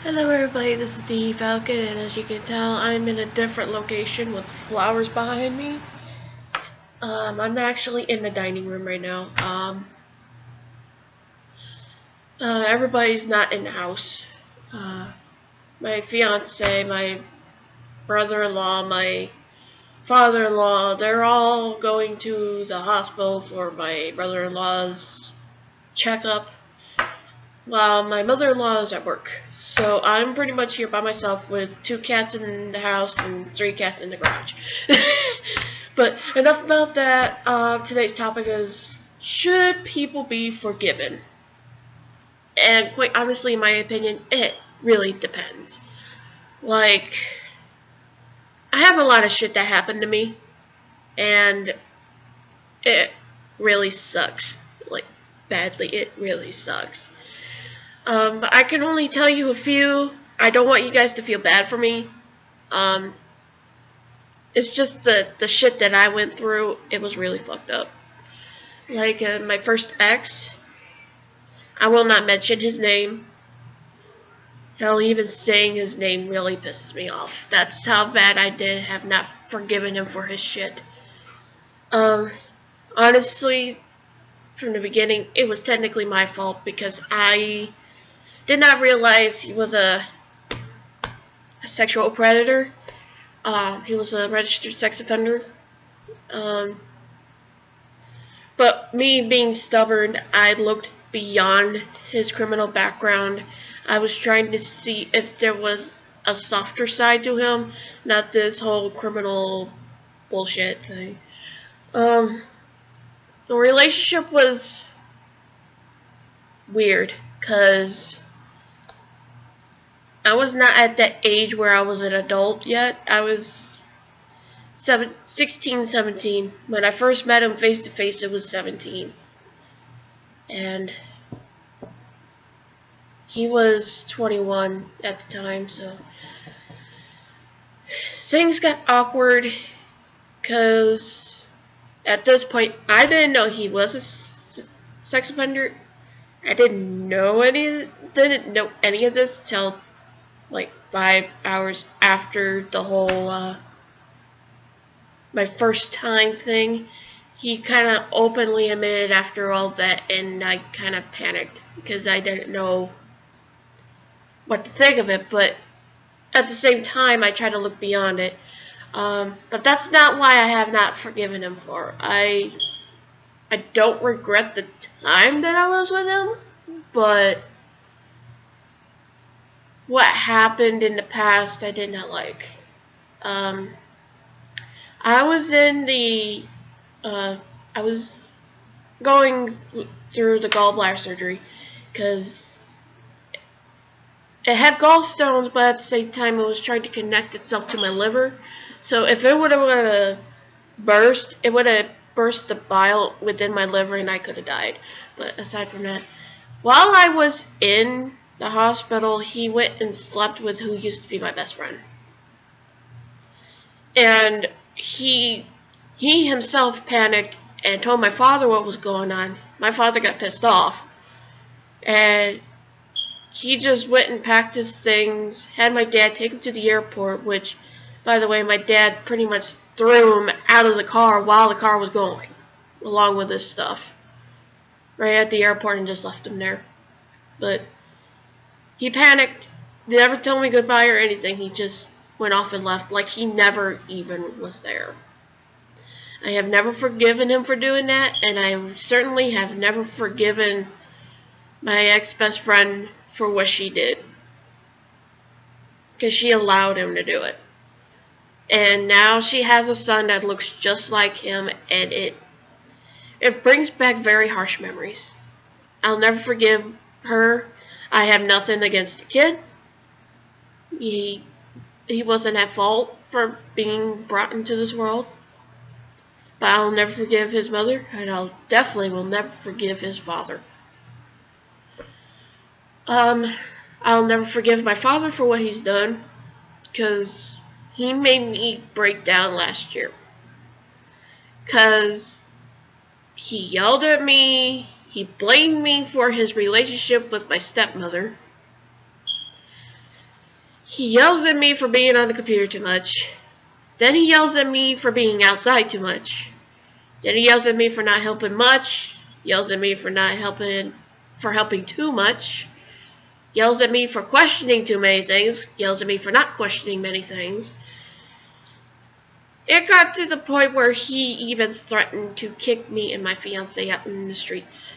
Hello everybody, this is DEValken, and as you can tell, I'm in a different location with flowers behind me. I'm actually in the dining room right now. Everybody's not in the house. My fiance, my brother-in-law, my father-in-law, they're all going to the hospital for my brother-in-law's checkup, while my mother-in-law is at work. So I'm pretty much here by myself with 2 cats in the house and 3 cats in the garage. But enough about that. Today's topic is, should people be forgiven? And quite honestly, in my opinion, it really depends. Like, I have a lot of shit that happened to me, and it really sucks. Like, badly, it really sucks. But I can only tell you a few. I don't want you guys to feel bad for me. Um, it's just the shit that I went through. It was really fucked up. Like my first ex, I will not mention his name. Hell, even saying his name really pisses me off. That's how bad I did have not forgiven him for his shit. Um, Honestly, from the beginning, it was technically my fault because I did not realize he was a sexual predator. He was a registered sex offender. Um, but me being stubborn, I looked beyond his criminal background. I was trying to see if there was a softer side to him, not this whole criminal bullshit thing. Um, the relationship was weird because I was not at that age where I was an adult yet. I was 16, 17. When I first met him face to face, it was 17. And he was 21 at the time, so things got awkward because at this point I didn't know he was a sex offender. I didn't know any of this till like 5 hours after the whole my first time thing. He kind of openly admitted after all that, and I kind of panicked because I didn't know what to think of it, but at the same time, I try to look beyond it. But that's not why I have not forgiven him for. I don't regret the time that I was with him, but what happened in the past I did not like. Um, I was in the I was going through the gallbladder surgery because it had gallstones, but at the same time it was trying to connect itself to my liver. So if it would have burst, it would have burst the bile within my liver and I could have died. But aside from that, while I was in the hospital, he went and slept with who used to be my best friend. And he himself panicked and told my father what was going on. My father got pissed off. And he just went and packed his things, had my dad take him to the airport, which, by the way, my dad pretty much threw him out of the car while the car was going, along with his stuff, right at the airport, and just left him there. But he panicked, never told me goodbye or anything. He just went off and left like he never even was there. I have never forgiven him for doing that, and I certainly have never forgiven my ex-best friend for what she did, because she allowed him to do it. And now she has a son that looks just like him, and it brings back very harsh memories. I'll never forgive her. I have nothing against the kid. He wasn't at fault for being brought into this world. But I'll never forgive his mother, and I'll definitely will never forgive his father. I'll never forgive my father for what he's done, because he made me break down last year. Because he yelled at me, he blamed me for his relationship with my stepmother. He yells at me for being on the computer too much. Then he yells at me for being outside too much. Then he yells at me for not helping much. Yells at me for helping too much. Yells at me for questioning too many things. Yells at me for not questioning many things. It got to the point where he even threatened to kick me and my fiance out in the streets.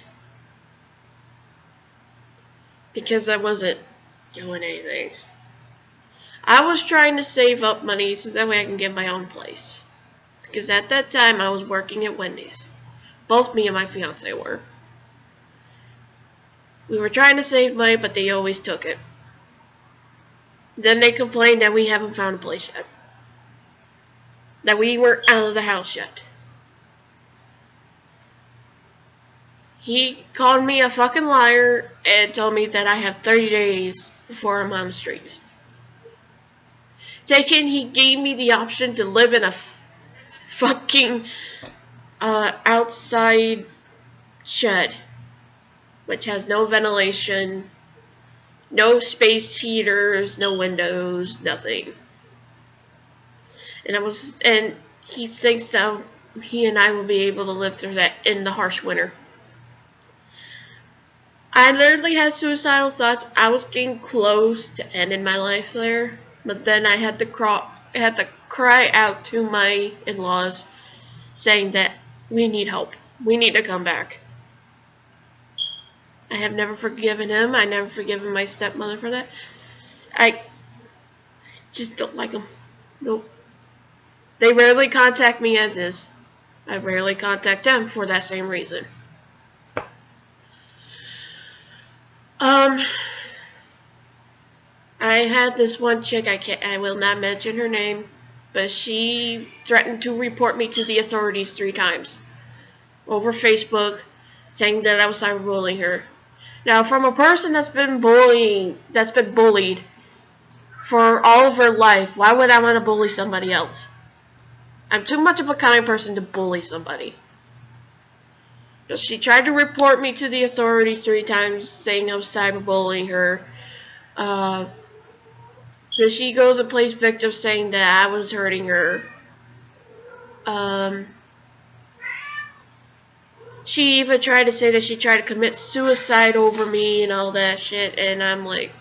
Because I wasn't doing anything. I was trying to save up money so that way I can get my own place. Because at that time I was working at Wendy's. Both me and my fiance were. We were trying to save money, but they always took it. Then they complained that we haven't found a place yet. That we weren't out of the house yet. He called me a fucking liar and told me that I have 30 days before I'm on the streets. He gave me the option to live in a fucking outside shed, which has no ventilation, no space heaters, no windows, nothing. And he thinks that he and I will be able to live through that in the harsh winter. I literally had suicidal thoughts. I was getting close to ending my life there, but then I had to cry out to my in-laws, saying that we need help. We need to come back. I have never forgiven him. I never forgiven my stepmother for that. I just don't like them. Nope. They rarely contact me as is. I rarely contact them for that same reason. I had this one chick, I will not mention her name, but she threatened to report me to the authorities 3 times over Facebook, saying that I was cyberbullying her. Now, from a person that's been bullied for all of her life, why would I want to bully somebody else? I'm too much of a kind person to bully somebody. But she tried to report me to the authorities 3 times, saying I was cyberbullying her. So she goes and plays victim, saying that I was hurting her. She even tried to say that she tried to commit suicide over me and all that shit, and I'm like,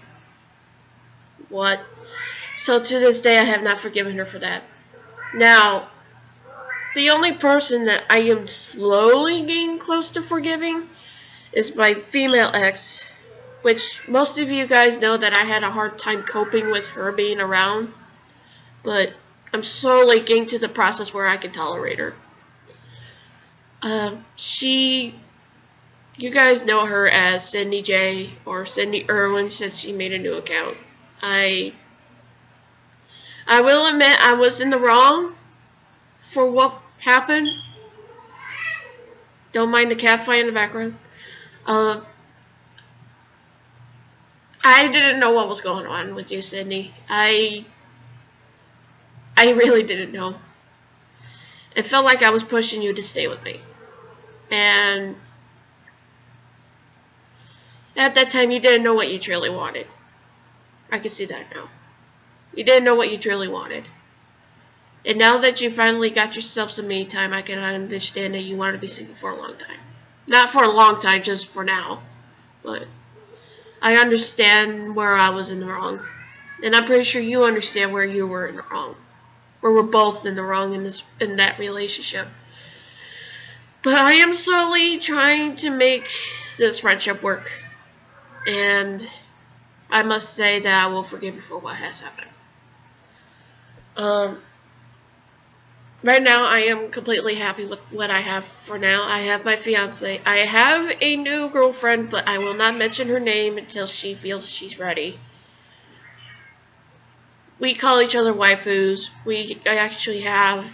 what? So to this day, I have not forgiven her for that. Now, the only person that I am slowly getting close to forgiving is my female ex, which most of you guys know that I had a hard time coping with her being around, but I'm slowly getting to the process where I can tolerate her. You guys know her as Cindy J or Cindy Irwin since she made a new account. I will admit I was in the wrong for what happened. Don't mind the cat fight in the background. I didn't know what was going on with you, Cindy. I really didn't know. It felt like I was pushing you to stay with me. And at that time, you didn't know what you truly wanted. I can see that now. You didn't know what you truly wanted. And now that you finally got yourself some me time, I can understand that you want to be single for a long time. Not for a long time, just for now. But I understand where I was in the wrong. And I'm pretty sure you understand where you were in the wrong. Where we're both in the wrong in that relationship. But I am slowly trying to make this friendship work. And I must say that I will forgive you for what has happened. Right now, I am completely happy with what I have for now. I have my fiance. I have a new girlfriend, but I will not mention her name until she feels she's ready. We call each other waifus. We actually have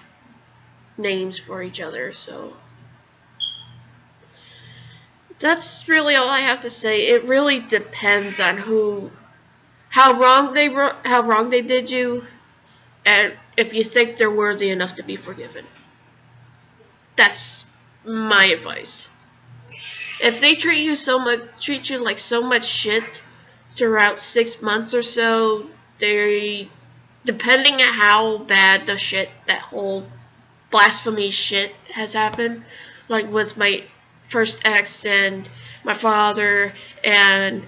names for each other, so that's really all I have to say. It really depends on how wrong they did you, and if you think they're worthy enough to be forgiven. That's my advice. If they treat you like so much shit throughout 6 months or so, depending on how bad that whole blasphemy shit has happened, like with my first ex and my father and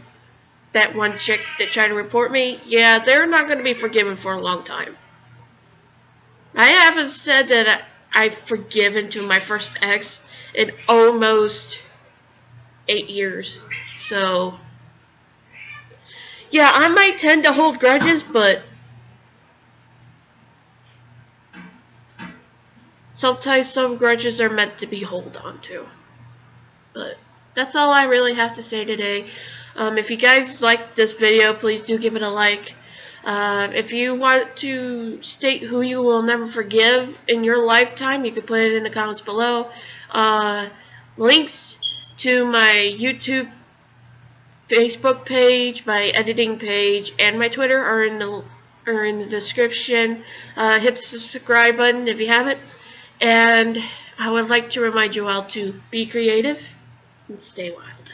that one chick that tried to report me, yeah, they're not going to be forgiven for a long time. I haven't said that I've forgiven to my first ex in almost 8 years. So, yeah, I might tend to hold grudges, but sometimes some grudges are meant to be held on to. But that's all I really have to say today. If you guys like this video, please do give it a like. If you want to state who you will never forgive in your lifetime, you can put it in the comments below. Links to my YouTube, Facebook page, my editing page, and my Twitter are in the description. Hit the subscribe button if you haven't. And I would like to remind you all to be creative and stay wild.